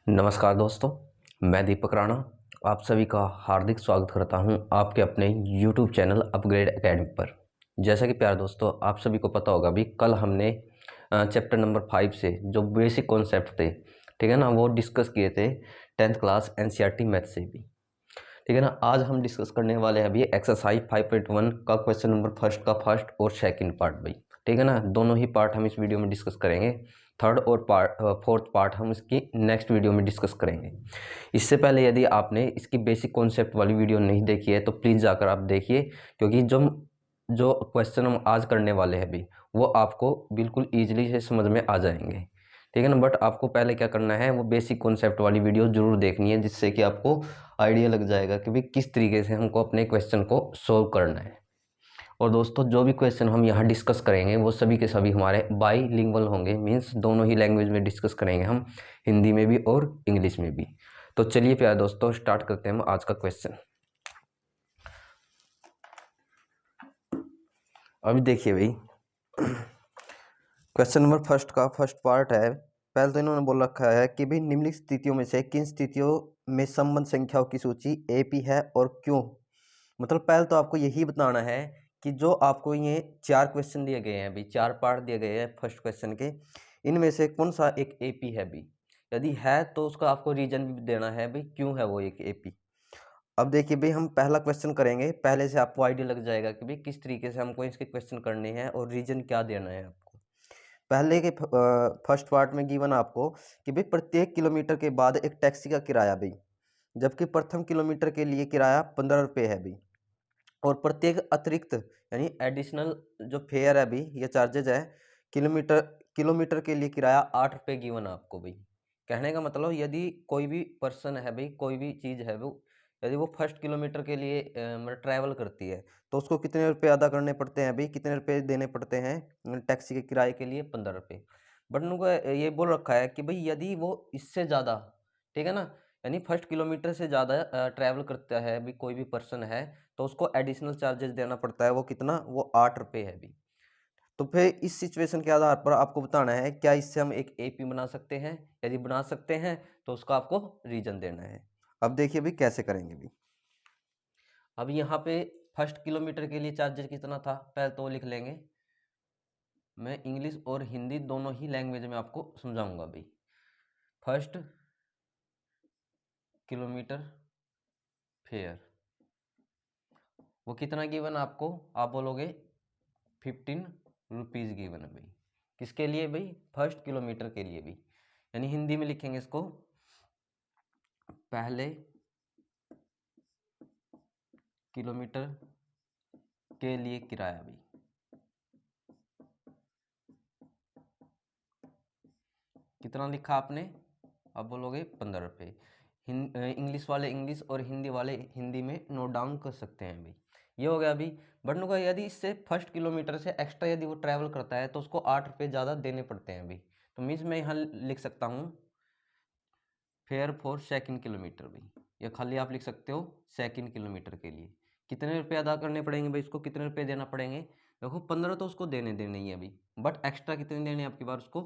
नमस्कार दोस्तों, मैं दीपक राणा आप सभी का हार्दिक स्वागत करता हूं आपके अपने YouTube चैनल अपग्रेड एकेडमी पर। जैसा कि प्यारे दोस्तों, आप सभी को पता होगा भी कल हमने चैप्टर नंबर 5 से जो बेसिक कॉन्सेप्ट थे, ठीक है ना, वो डिस्कस किए थे 10th क्लास NCERT मैथ से भी, ठीक है ना। आज हम डिस्कस करने वाले हैं अभी एक्सरसाइज 5.1 का क्वेश्चन नंबर फर्स्ट का फर्स्ट और सेकंड पार्ट भाई, ठीक है ना। दोनों ही पार्ट हम इस वीडियो में डिस्कस करेंगे। थर्ड और फोर्थ पार्ट हम इसकी नेक्स्ट वीडियो में डिस्कस करेंगे। इससे पहले यदि आपने इसकी बेसिक कॉन्सेप्ट वाली वीडियो नहीं देखी है तो प्लीज़ जाकर आप देखिए, क्योंकि जो जो क्वेश्चन हम आज करने वाले हैं अभी वो आपको बिल्कुल ईजिली से समझ में आ जाएंगे, ठीक है ना। बट आपको पहले क्या करना है, वो बेसिक कॉन्सेप्ट वाली वीडियो जरूर देखनी है, जिससे कि आपको आइडिया लग जाएगा कि भाई किस तरीके से हमको अपने क्वेश्चन को सोल्व करना है। और दोस्तों, जो भी क्वेश्चन हम यहाँ डिस्कस करेंगे वो सभी के सभी हमारे बाईलिंगुअल होंगे, मीन्स दोनों ही लैंग्वेज में डिस्कस करेंगे हम, हिंदी में भी और इंग्लिश में भी। तो चलिए प्यारे दोस्तों, स्टार्ट करते हैं हम आज का क्वेश्चन। अभी देखिए भाई, क्वेश्चन नंबर फर्स्ट का फर्स्ट पार्ट है। पहले तो इन्होंने बोल रखा है कि भाई निम्नलिखित स्थितियों में से किन स्थितियों में संबंध संख्याओं की सूची एपी है और क्यों। मतलब पहले तो आपको यही बताना है कि जो आपको ये 4 क्वेश्चन दिए गए हैं अभी, 4 पार्ट दिए गए हैं फर्स्ट क्वेश्चन के, इनमें से कौन सा एक एपी है भी। यदि है तो उसका आपको रीजन भी देना है भाई, क्यों है वो एक एपी। अब देखिए भाई, हम पहला क्वेश्चन करेंगे, पहले से आपको आइडिया लग जाएगा कि भाई किस तरीके से हमको इसके क्वेश्चन करने हैं और रीजन क्या देना है आपको। पहले के फर्स्ट पार्ट में गिवन आपको कि भाई प्रत्येक किलोमीटर के बाद एक टैक्सी का किराया भाई, जबकि प्रथम किलोमीटर के लिए किराया 15 रुपये है भाई, और प्रत्येक अतिरिक्त यानी एडिशनल जो फेयर है भाई, ये चार्जेज है, किलोमीटर किलोमीटर के लिए किराया 8 रुपये गिवन आपको भाई। कहने का मतलब, यदि कोई भी पर्सन है भाई, कोई भी चीज़ है वो, यदि वो फर्स्ट किलोमीटर के लिए मतलब ट्रैवल करती है, तो उसको कितने रुपए अदा करने पड़ते हैं भाई, कितने रुपए देने पड़ते हैं टैक्सी के किराए के लिए, 15 रुपये। बट उनको ये बोल रखा है कि भाई यदि वो इससे ज़्यादा, ठीक है ना, यानी फर्स्ट किलोमीटर से ज़्यादा ट्रैवल करता है भी कोई भी पर्सन है, तो उसको एडिशनल चार्जेस देना पड़ता है। वो कितना, वो 8 रुपये है भी। तो फिर इस सिचुएशन के आधार पर आपको बताना है क्या इससे हम एक एपी बना सकते हैं। यदि बना सकते हैं तो उसका आपको रीजन देना है। अब देखिए भी कैसे करेंगे भी। अब यहाँ पे फर्स्ट किलोमीटर के लिए चार्जेस कितना था, पहले तो वो लिख लेंगे। मैं इंग्लिश और हिंदी दोनों ही लैंग्वेज में आपको समझाऊंगा भाई। फर्स्ट किलोमीटर फेयर वो कितना गिवन आपको, आप बोलोगे 15 रुपीज़ गिवन है भाई। किसके लिए भाई, फर्स्ट किलोमीटर के लिए भी। यानी हिंदी में लिखेंगे इसको, पहले किलोमीटर के लिए किराया भी। कितना लिखा आपने, अब बोलोगे 15 रुपये। इंग्लिश वाले इंग्लिश और हिंदी वाले हिंदी में नोट डाउन कर सकते हैं भाई। ये हो गया अभी। बट उनका यदि इससे फर्स्ट किलोमीटर से एक्स्ट्रा यदि वो ट्रैवल करता है तो उसको 8 रुपये ज़्यादा देने पड़ते हैं अभी। तो मीन्स मैं यहाँ लिख सकता हूँ फेयर फॉर सेकंड किलोमीटर भी, या खाली आप लिख सकते हो सेकंड किलोमीटर के लिए कितने रुपए अदा करने पड़ेंगे भाई, उसको कितने रुपए देना पड़ेंगे। देखो 15 तो उसको देने देने ही है अभी, बट एक्स्ट्रा कितने देने हैं आपकी बार उसको,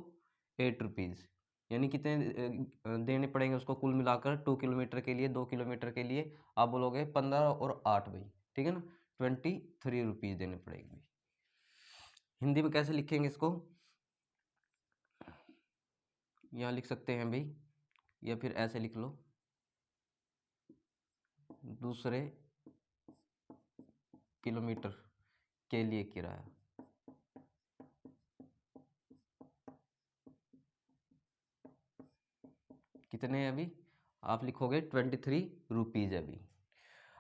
8 रुपीज़। यानी कितने देने पड़ेंगे उसको कुल मिलाकर 2 किलोमीटर के लिए, 2 किलोमीटर के लिए आप बोलोगे 15 और 8 भाई, ठीक है ना, 23 रुपीज़ देने पड़ेंगे भाई। हिंदी में कैसे लिखेंगे इसको, यहाँ लिख सकते हैं भाई, या फिर ऐसे लिख लो, दूसरे किलोमीटर के लिए किराया। कितने हैं अभी, आप लिखोगे 23 रुपीज़ अभी।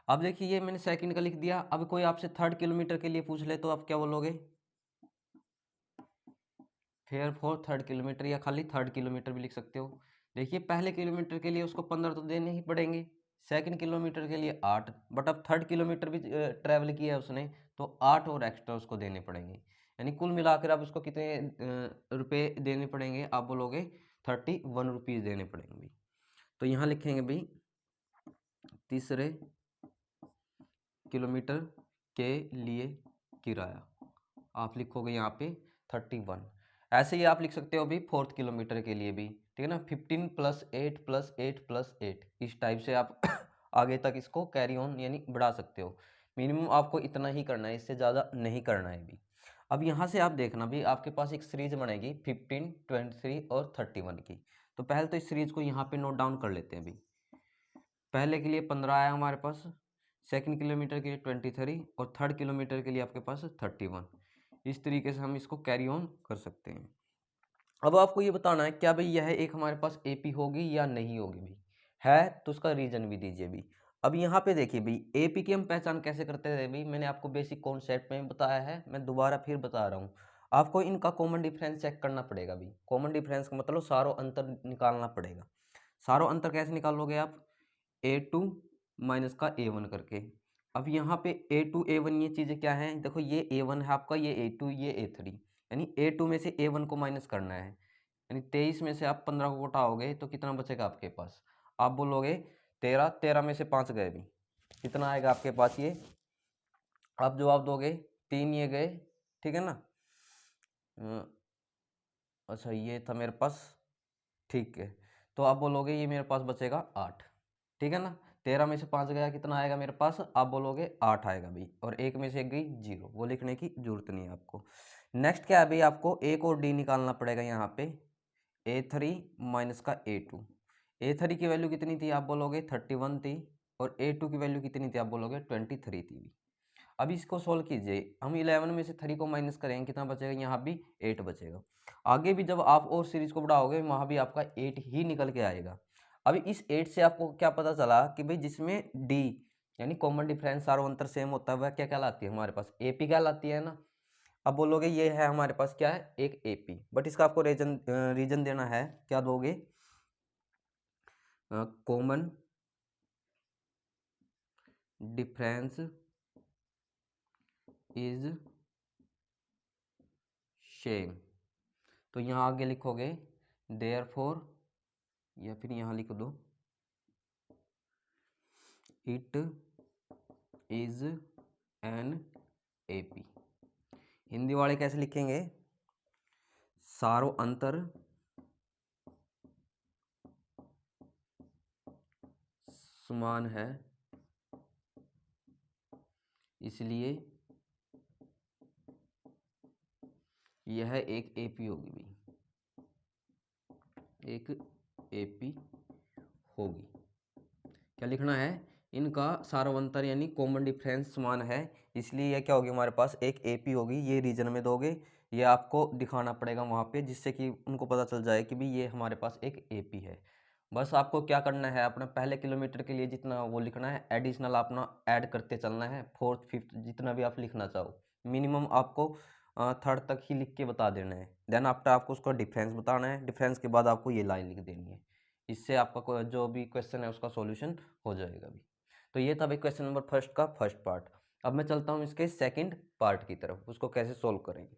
अब देखिए ये मैंने सेकंड का लिख दिया। अब कोई आपसे थर्ड किलोमीटर के लिए पूछ ले तो आप क्या बोलोगे, फेयर फॉर थर्ड किलोमीटर, या खाली थर्ड किलोमीटर भी लिख सकते हो। देखिए पहले किलोमीटर के लिए उसको 15 तो देने ही पड़ेंगे, सेकंड किलोमीटर के लिए 8, बट अब थर्ड किलोमीटर भी ट्रैवल किया है उसने, तो 8 और एक्स्ट्रा उसको देने पड़ेंगे। यानी कुल मिलाकर आप उसको कितने रुपए देने पड़ेंगे, आप बोलोगे 31 रुपीज़ देने पड़ेंगे। तो यहाँ लिखेंगे भाई तीसरे किलोमीटर के लिए किराया, आप लिखोगे यहाँ पे 31। ऐसे ही आप लिख सकते हो भी 4th किलोमीटर के लिए भी, ठीक है ना, 15 + 8 + 8 + 8, इस टाइप से आप आगे तक इसको कैरी ऑन यानी बढ़ा सकते हो। मिनिमम आपको इतना ही करना है, इससे ज़्यादा नहीं करना है भी। अब यहाँ से आप देखना भी आपके पास एक सीरीज बनेगी 15, 23 और 31 की। तो पहले तो इस सीरीज को यहाँ पे नोट डाउन कर लेते हैं अभी। पहले के लिए 15 आया हमारे पास, सेकंड किलोमीटर के लिए 23 और थर्ड किलोमीटर के लिए आपके पास 31। इस तरीके से हम इसको कैरी ऑन कर सकते हैं। अब आपको ये बताना है क्या भाई यह एक हमारे पास एपी होगी या नहीं होगी भाई, है तो उसका रीजन भी दीजिए भाई। अब यहाँ पे देखिए भाई एपी की हम पहचान कैसे करते हैं भाई, मैंने आपको बेसिक कॉन्सेप्ट में बताया है, मैं दोबारा फिर बता रहा हूँ। आपको इनका कॉमन डिफरेंस चेक करना पड़ेगा भाई। कॉमन डिफरेंस का मतलब सारों अंतर निकालना पड़ेगा। सारों अंतर कैसे निकालोगे आप, A2 माइनस का A1 करके। अब यहाँ पे A2 A1 ये चीज़ें क्या हैं, देखो ये A1 है आपका, ये A2 ये A3, यानी A2 में से A1 को माइनस करना है। यानी 23 में से आप 15 को घटाओगे तो कितना बचेगा आपके पास, आप बोलोगे 13, 13 में से 5 गए भी, कितना आएगा आपके पास ये, आप जवाब दोगे 3 ये गए, ठीक है ना। अच्छा ये था मेरे पास, ठीक है, तो आप बोलोगे ये मेरे पास बचेगा 8, ठीक है ना। 13 में से 5 गया कितना आएगा मेरे पास, आप बोलोगे 8 आएगा भाई, और एक में से एक गई 0, वो लिखने की जरूरत नहीं है आपको। नेक्स्ट क्या है भाई, आपको एक और डी निकालना पड़ेगा यहाँ पे, A3 माइनस का A2। A3 की वैल्यू कितनी थी, आप बोलोगे 31 थी, और A2 की वैल्यू कितनी थी, आप बोलोगे 23 थी। अब इसको सोल्व कीजिए, हम 11 में से 3 को माइनस करेंगे, कितना बचेगा, यहाँ भी 8 बचेगा। आगे भी जब आप और सीरीज को बढ़ाओगे वहाँ भी आपका 8 ही निकल के आएगा। अभी इस 8 से आपको क्या पता चला कि भाई जिसमें डी यानी कॉमन डिफरेंस सारों अंतर सेम होता है, वह क्या कहलाती है हमारे पास, एपी कहलाती है ना। अब बोलोगे ये है हमारे पास क्या है, एक एपी, बट इसका आपको रीजन देना है, क्या दोगे, कॉमन डिफरेंस इज सेम। तो यहाँ आगे लिखोगे देयरफॉर, या फिर यहाँ लिख दो it is an AP. Hindi वाले कैसे लिखेंगे, सारों अंतर समान है इसलिए यह एक एपी होगी भाई, एक एपी होगी। क्या लिखना है, इनका सार्वंतर यानी कॉमन डिफरेंस समान है, इसलिए यह क्या होगी हमारे पास, एक एपी होगी। ये रीजन में दोगे, ये आपको दिखाना पड़ेगा वहाँ पे, जिससे कि उनको पता चल जाए कि भाई ये हमारे पास एक एपी है। बस आपको क्या करना है, अपना पहले किलोमीटर के लिए जितना वो लिखना है, एडिशनल अपना ऐड करते चलना है, 4th 5th जितना भी आप लिखना चाहो। मिनिमम आपको 3rd तक ही लिख के बता देना है। देन आफ्टर आपको उसका डिफरेंस बताना है, डिफरेंस के बाद आपको ये लाइन लिख देनी है। इससे आपका जो भी क्वेश्चन है उसका सॉल्यूशन हो जाएगा अभी। तो ये था भाई क्वेश्चन नंबर फर्स्ट का फर्स्ट पार्ट। अब मैं चलता हूँ इसके सेकंड पार्ट की तरफ, उसको कैसे सोल्व करेंगे।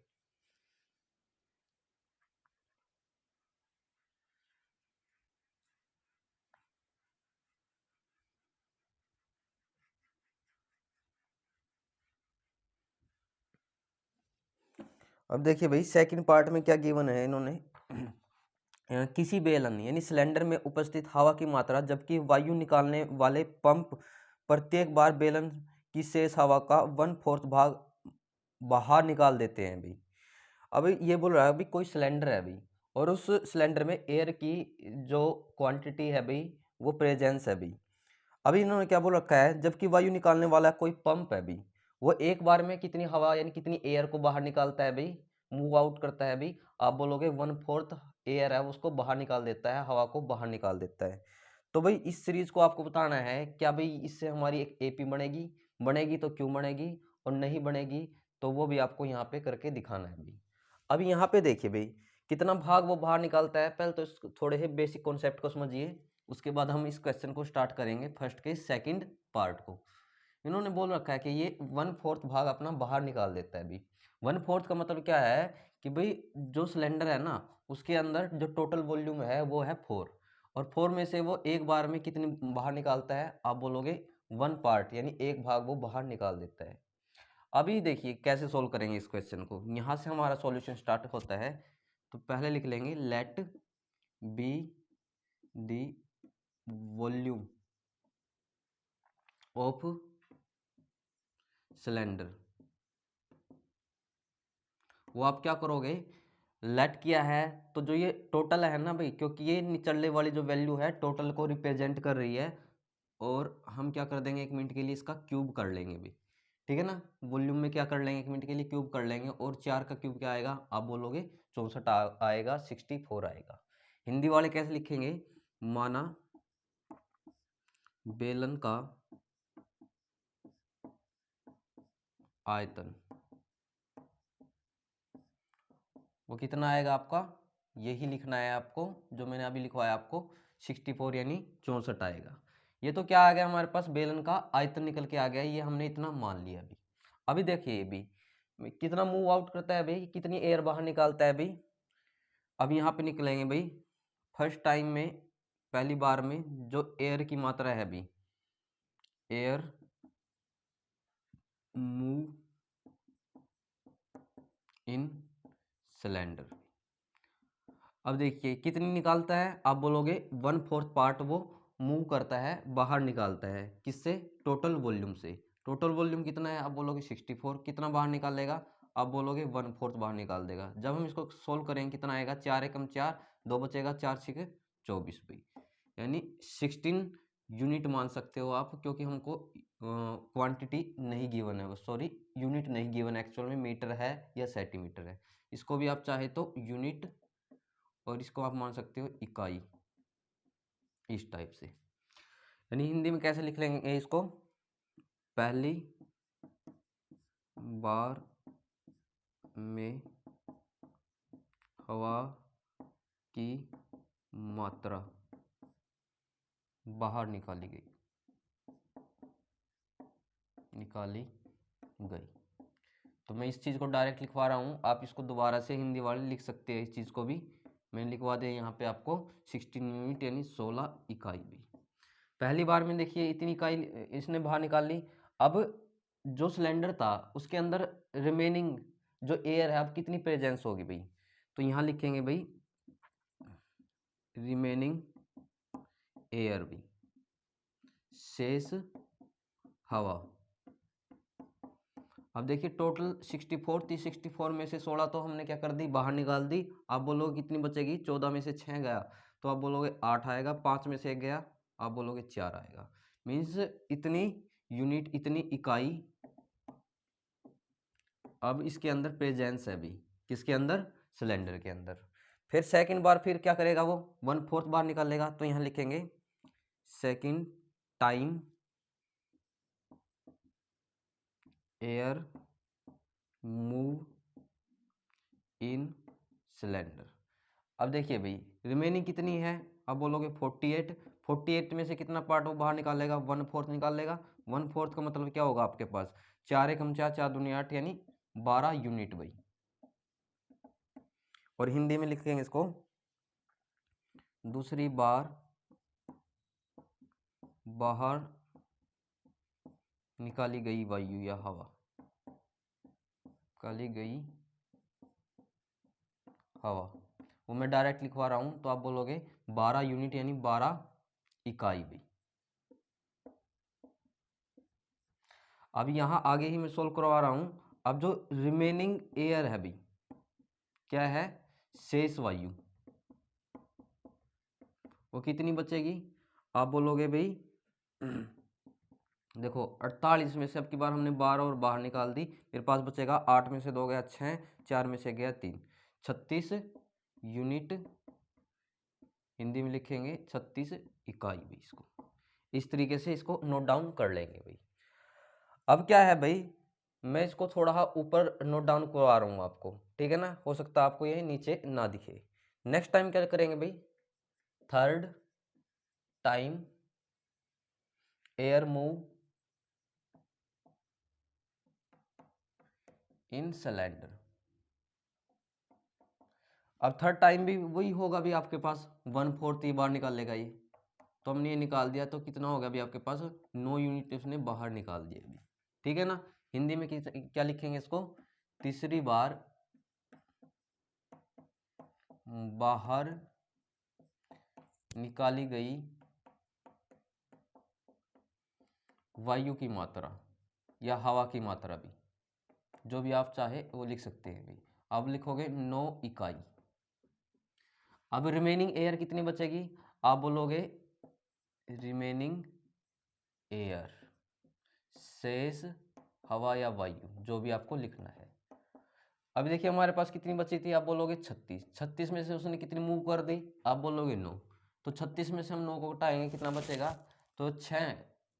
अब देखिए भाई सेकंड पार्ट में क्या गिवन है इन्होंने, किसी बेलन यानी सिलेंडर में उपस्थित हवा की मात्रा जबकि वायु निकालने वाले पंप प्रत्येक बार बेलन की शेष हवा का 1/4 भाग बाहर निकाल देते हैं भाई। अभी ये बोल रहा है अभी कोई सिलेंडर है अभी, और उस सिलेंडर में एयर की जो क्वांटिटी है भाई वो प्रेजेंस है भाई। अभी इन्होंने क्या बोल रखा है, जबकि वायु निकालने वाला कोई पंप है भाई, वो एक बार में कितनी हवा यानी कितनी एयर को बाहर निकालता है भाई, मूव आउट करता है भाई। आप बोलोगे 1/4 एयर है उसको बाहर निकाल देता है, हवा को बाहर निकाल देता है। तो भाई इस सीरीज को आपको बताना है क्या भाई इससे हमारी एक एपी बनेगी, बनेगी तो क्यों बनेगी, और नहीं बनेगी तो वो भी आपको यहाँ पे करके दिखाना है भाई। अभी यहाँ पे देखिए भाई कितना भाग वो बाहर निकालता है, पहले तो थोड़े से बेसिक कॉन्सेप्ट को समझिए, उसके बाद हम इस क्वेश्चन को स्टार्ट करेंगे फर्स्ट के सेकंड पार्ट को। इन्होंने बोल रखा है कि ये 1/4 भाग अपना बाहर निकाल देता है भाई। 1/4 का मतलब क्या है कि भाई जो सिलेंडर है ना उसके अंदर जो टोटल वॉल्यूम है वो है 4, और 4 में से वो एक बार में कितनी बाहर निकालता है, आप बोलोगे 1 पार्ट यानी एक भाग वो बाहर निकाल देता है। अभी देखिए कैसे सोल्व करेंगे इस क्वेश्चन को, यहाँ से हमारा सॉल्यूशन स्टार्ट होता है। तो पहले लिख लेंगे let be the volume of cylinder. वो आप क्या करोगे, लेट किया है तो जो ये टोटल है ना भाई, क्योंकि ये निचले वाली जो वैल्यू है टोटल को रिप्रेजेंट कर रही है, और हम क्या कर देंगे 1 मिनट के लिए इसका क्यूब कर लेंगे भाई, ठीक है ना। वॉल्यूम में क्या कर लेंगे 1 मिनट के लिए क्यूब कर लेंगे, और 4 का क्यूब क्या आएगा, आप बोलोगे 64 आएगा, 64 आएगा। हिंदी वाले कैसे लिखेंगे, माना बेलन का आयतन वो कितना आएगा आपका, यही लिखना है आपको जो मैंने अभी लिखवाया आपको, 64 यानी 64 आएगा। ये तो क्या आ गया हमारे पास, बेलन का आयतन निकल के आ गया, ये हमने इतना मान लिया अभी। अभी देखिए ये भी कितना मूव आउट करता है भाई, कितनी एयर बाहर निकालता है भाई। अब यहाँ पे निकलेंगे भाई, फर्स्ट टाइम में पहली बार में जो एयर की मात्रा है अभी, एयर मूव इन सिलेंडर। अब देखिए कितनी निकालता है, आप बोलोगे 1/4 पार्ट वो मूव करता है, बाहर निकालता है, किससे, टोटल वॉल्यूम से। टोटल वॉल्यूम कितना है, आप बोलोगे 64, कितना बाहर निकालेगा, आप बोलोगे 1/4 बाहर निकाल देगा। जब हम इसको सोल्व करेंगे कितना आएगा, 4 एकम 4, 2 बचेगा, 4 6 24 भाई, यानी 16 यूनिट मान सकते हो आप, क्योंकि हमको क्वांटिटी नहीं गिवन है, सॉरी यूनिट नहीं गिवन, एक्चुअल में मीटर है या सेंटीमीटर है। इसको भी आप चाहे तो यूनिट और इसको आप मान सकते हो इकाई, इस टाइप से। यानी हिंदी में कैसे लिख लेंगे इसको, पहली बार में हवा की मात्रा बाहर निकाली गई। तो मैं इस चीज़ को डायरेक्ट लिखवा रहा हूँ, आप इसको दोबारा से हिंदी वाले लिख सकते हैं, इस चीज़ को भी मैंने लिखवा दिया यहाँ पे आपको, 16 यूनिट यानी 16 इकाई भी। पहली बार में देखिए इतनी इकाई इसने बाहर निकाल ली। अब जो सिलेंडर था उसके अंदर रिमेनिंग जो एयर है अब कितनी प्रेजेंस होगी भाई, तो यहाँ लिखेंगे भाई रिमेनिंग एयर भी, शेष हवा। अब देखिए टोटल 64 थी, 64 में से 16 तो हमने क्या कर दी, बाहर निकाल दी। आप बोलोगे कितनी बचेगी, 14 में से 6 गया तो आप बोलोगे 8 आएगा, 5 में से 1 गया आप बोलोगे 4 आएगा। मीन्स इतनी यूनिट, इतनी इकाई अब इसके अंदर प्रेजेंस है अभी, किसके अंदर, सिलेंडर के अंदर। फिर सेकंड बार फिर क्या करेगा वो, 1/4 बार निकालेगा, तो यहाँ लिखेंगे second time air move in cylinder. अब देखिए भाई रिमेनिंग कितनी है, अब बोलोगे 48, 48 में से कितना पार्ट वो बाहर निकालेगा, 1/4 निकाल लेगा। 1/4 का मतलब क्या होगा आपके पास, 4 एकम 4, 4 दूनी 8 यानी 12 यूनिट भाई। और हिंदी में लिखेंगे इसको, दूसरी बार बाहर निकाली गई वायु या हवा, निकाली गई हवा, वो मैं डायरेक्ट लिखवा रहा हूं, तो आप बोलोगे 12 यूनिट यानी 12 इकाई भी। अब यहाँ आगे ही मैं सोल्व करवा रहा हूं। अब जो रिमेनिंग एयर है भाई क्या है, शेष वायु, वो कितनी बचेगी, आप बोलोगे भाई देखो 48 में से अब की बार हमने 12 और बाहर निकाल दी, मेरे पास बचेगा 8 में से 2 गया 6, 4 में से गया 3, 36 यूनिट, हिंदी में लिखेंगे 36 इकाई भी। इसको इस तरीके से इसको नोट डाउन कर लेंगे भाई। अब क्या है भाई, मैं इसको थोड़ा ऊपर नोट डाउन करवा रहा हूँ आपको, ठीक है ना, हो सकता है आपको ये नीचे ना दिखे। नेक्स्ट टाइम क्या करेंगे भाई, third time air move in cylinder. अब थर्ड टाइम भी वही होगा भी आपके पास, 1/4 ही बाहर निकाल लेगा ये, तो हमने ये निकाल दिया, तो कितना होगा अभी आपके पास, 9 यूनिट उसने बाहर निकाल दिया अभी, ठीक है ना। हिंदी में क्या लिखेंगे इसको, तीसरी बार बाहर निकाली गई वायु की मात्रा या हवा की मात्रा भी, जो भी आप चाहे वो लिख सकते हैं भाई। अब लिखोगे 9 इकाई। अब रिमेनिंग एयर कितनी बचेगी, आप बोलोगे रिमेनिंग एयर, शेष हवा या वायु, जो भी आपको लिखना है। अभी देखिए हमारे पास कितनी बची थी, आप बोलोगे 36। 36 में से उसने कितनी मूव कर दी, आप बोलोगे 9। तो 36 में से हम 9 को घटाएंगे, कितना बचेगा, तो 6।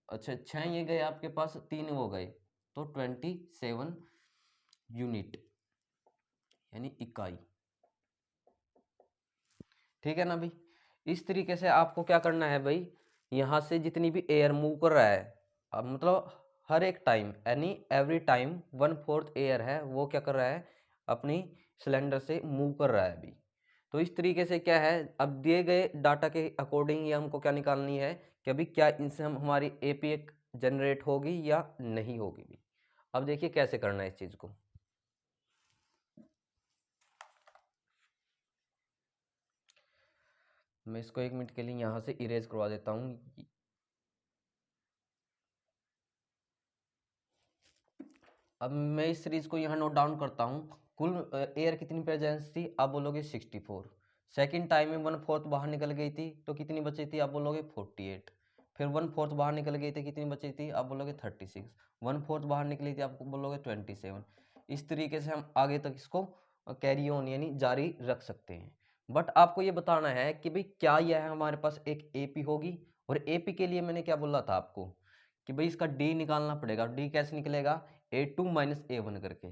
अच्छा 6 ये गए आपके पास, 3 वो गए, तो 27 यूनिट यानी इकाई। ठीक है ना भाई। इस तरीके से आपको क्या करना है भाई, यहाँ से जितनी भी एयर मूव कर रहा है, अब मतलब हर एक टाइम यानी एवरी टाइम 1/4 एयर है वो क्या कर रहा है, अपनी सिलेंडर से मूव कर रहा है अभी। तो इस तरीके से क्या है, अब दिए गए डाटा के अकॉर्डिंग ये हमको क्या निकालनी है कि अभी क्या इनसे हमारी एपी जनरेट होगी या नहीं होगी भी। अब देखिए कैसे करना है इस चीज़ को। मैं इसको 1 मिनट के लिए यहाँ से इरेज करवा देता हूँ। अब मैं इस सीरीज को यहाँ नोट डाउन करता हूँ। कुल एयर कितनी प्रेजेंस थी, आप बोलोगे 64। सेकेंड टाइम में 1/4 बाहर निकल गई थी, तो कितनी बची थी, आप बोलोगे 48। फिर 1/4 बाहर निकल गई थी, कितनी बची थी, आप बोलोगे 36। 1/4 बाहर निकली थी, आपको बोलोगे 27। इस तरीके से हम आगे तक इसको कैरी ऑन यानी जारी रख सकते हैं। बट आपको ये बताना है कि भाई क्या यह हमारे पास एक एपी होगी, और एपी के लिए मैंने क्या बोला था आपको कि भाई इसका डी निकालना पड़ेगा। डी कैसे निकलेगा, A2 माइनस A1 करके।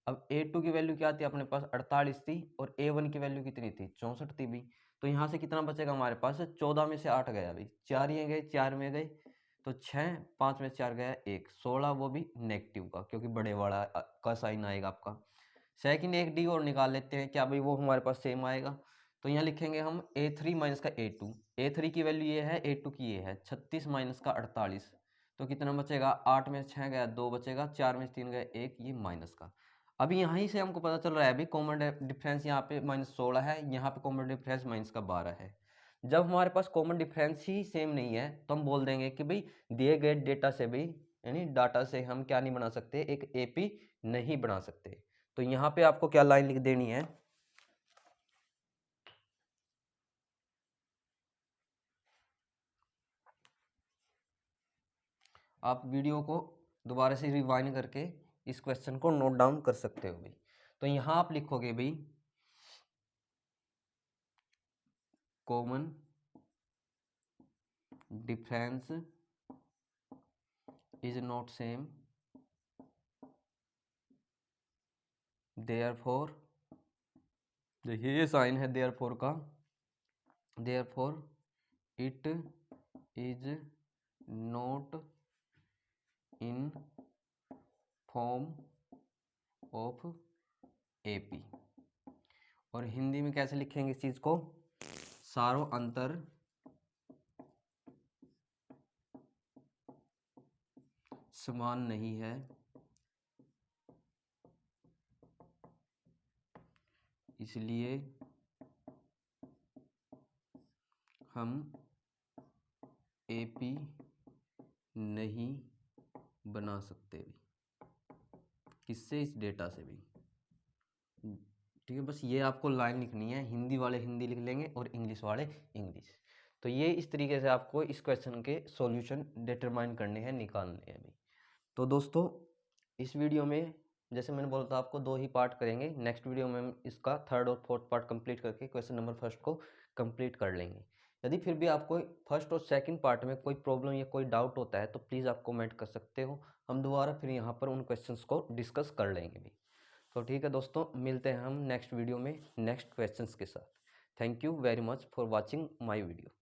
अब A2 की वैल्यू क्या थी अपने पास, 48 थी, और A1 की वैल्यू कितनी थी, 64 थी भी। तो यहाँ से कितना बचेगा हमारे पास, 14 में से 8 गया अभी, 4 ये गए, 4 में गए, तो 6, 5 में 4 गया 1, 16, वो भी नेगेटिव का, क्योंकि बड़े वाला का साइन आएगा आपका। सेकंड एक डी और निकाल लेते हैं, क्या भाई वो हमारे पास सेम आएगा। तो यहाँ लिखेंगे हम A3 माइनस का A2। A3 की वैल्यू ये है, A2 की ये है 36 माइनस का 48। तो कितना बचेगा, 8 में 6 गया 2 बचेगा, 4 में 3 गया 1, ये माइनस का। अभी यहाँ से हमको पता चल रहा है अभी कॉमन डिफरेंस यहाँ पे -16 है, यहाँ पे कॉमन डिफरेंस -12 है। जब हमारे पास कॉमन डिफरेंस ही सेम नहीं है तो हम बोल देंगे कि भाई दिए गए डेटा से भी यानी डाटा से हम क्या नहीं बना सकते, एक एपी नहीं बना सकते। तो यहाँ पे आपको क्या लाइन लिख देनी है, आप वीडियो को दोबारा से रिवाइंड करके इस क्वेश्चन को नोट डाउन कर सकते हो भाई। तो यहाँ आप लिखोगे भाई common difference is not same, therefore, देखिए ये साइन है देयरफॉर का, therefore it is not in form of AP. और हिंदी में कैसे लिखेंगे इस चीज को, सारो अंतर समान नहीं है, इसलिए हम एपी नहीं बना सकते भी, किससे, इस डेटा से भी। ठीक है, बस ये आपको लाइन लिखनी है, हिंदी वाले हिंदी लिख लेंगे और इंग्लिश वाले इंग्लिश। तो ये इस तरीके से आपको इस क्वेश्चन के सॉल्यूशन डिटरमाइन करने हैं, निकालने हैं भी। तो दोस्तों इस वीडियो में जैसे मैंने बोला था आपको 2 ही पार्ट करेंगे, नेक्स्ट वीडियो में हम इसका 3rd और 4th पार्ट कंप्लीट करके क्वेश्चन नंबर 1 को कंप्लीट कर लेंगे। यदि फिर भी आपको 1st और 2nd पार्ट में कोई प्रॉब्लम या कोई डाउट होता है तो प्लीज़ आप कमेंट कर सकते हो, हम दोबारा फिर यहाँ पर उन क्वेश्चंस को डिस्कस कर लेंगे भी। तो ठीक है दोस्तों, मिलते हैं हम नेक्स्ट वीडियो में नेक्स्ट क्वेश्चंस के साथ। Thank you very much for watching my video.